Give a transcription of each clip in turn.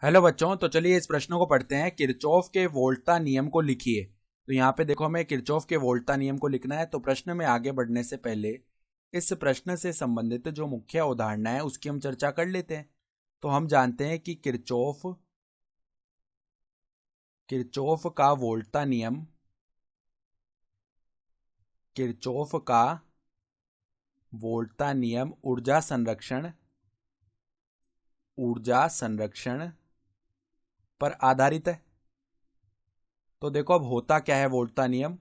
Hello बच्चों, तो चलिए इस प्रश्न को पढ़ते हैं। किरचॉफ के वोल्टा नियम को लिखिए। तो यहाँ पे देखो, हमें किरचॉफ के वोल्टा नियम को लिखना है। तो प्रश्न में आगे बढ़ने से पहले इस प्रश्न से संबंधित जो मुख्य अवधारणा है उसकी हम चर्चा कर लेते हैं। तो हम जानते हैं कि किरचॉफ का वोल्टा नियम, किरचॉफ का वोल्टा नियम ऊर्जा संरक्षण पर आधारित है। तो देखो, अब होता क्या है वोल्टा नियम,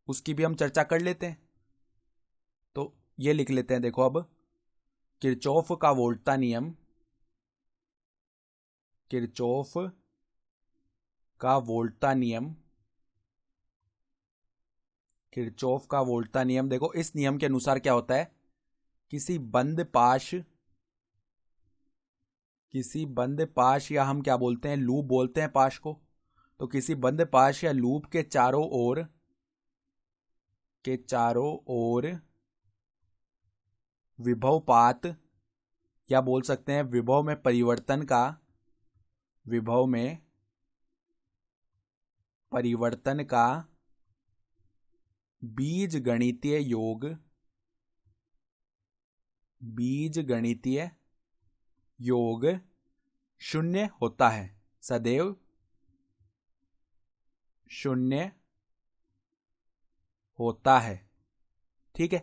उसकी भी हम चर्चा कर लेते हैं। तो ये लिख लेते हैं। देखो, अब किरचॉफ का वोल्टा नियम, किरचॉफ का वोल्टा नियम, किरचॉफ का वोल्टा नियम। देखो, इस नियम के अनुसार क्या होता है, किसी बंद पाश या हम क्या बोलते हैं, लूप बोलते हैं पाश को। तो किसी बंद पाश या लूप के चारों ओर विभवपात, या बोल सकते हैं विभव में परिवर्तन का बीजगणितीय योग शून्य होता है, सदैव शून्य होता है। ठीक है।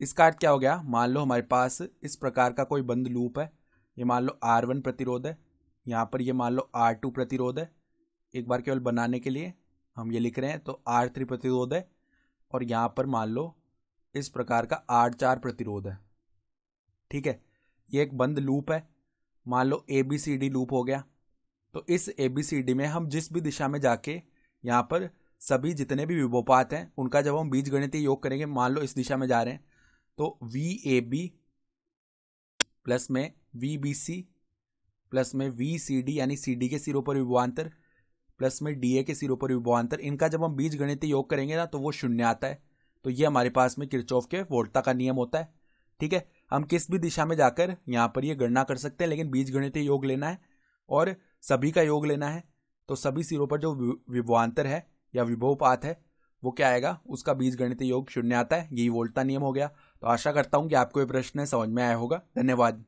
इसका अर्थ क्या हो गया, मान लो हमारे पास इस प्रकार का कोई बंद लूप है। ये मान लो R1 प्रतिरोध है, यहाँ पर ये मान लो R2 प्रतिरोध है। एक बार केवल बनाने के लिए हम ये लिख रहे हैं। तो R3 प्रतिरोध है, और यहाँ पर मान लो इस प्रकार का R4 प्रतिरोध है। ठीक है। ये एक बंद लूप है, मान लो ABCD लूप हो गया। तो इस ABCD में हम जिस भी दिशा में जाके यहाँ पर सभी जितने भी विभवपात हैं उनका जब हम बीजगणितीय योग करेंगे, मान लो इस दिशा में जा रहे हैं, तो VAB प्लस में VBC प्लस में VCD यानी CD के सिरों पर विभवांतर प्लस में DA के सिरों पर विभवांतर, इनका जब हम बीजगणितीय योग करेंगे ना तो वो शून्य आता है। तो ये हमारे पास में किरचॉफ के वोल्टा का नियम होता है। ठीक है। हम किस भी दिशा में जाकर यहाँ पर ये गणना कर सकते हैं, लेकिन बीजगणितीय योग लेना है और सभी का योग लेना है। तो सभी सिरों पर जो विभवांतर है या विभवपात है वो क्या आएगा, उसका बीजगणितीय योग शून्य आता है। यही वोल्टा नियम हो गया। तो आशा करता हूँ कि आपको ये प्रश्न समझ में आया होगा। धन्यवाद।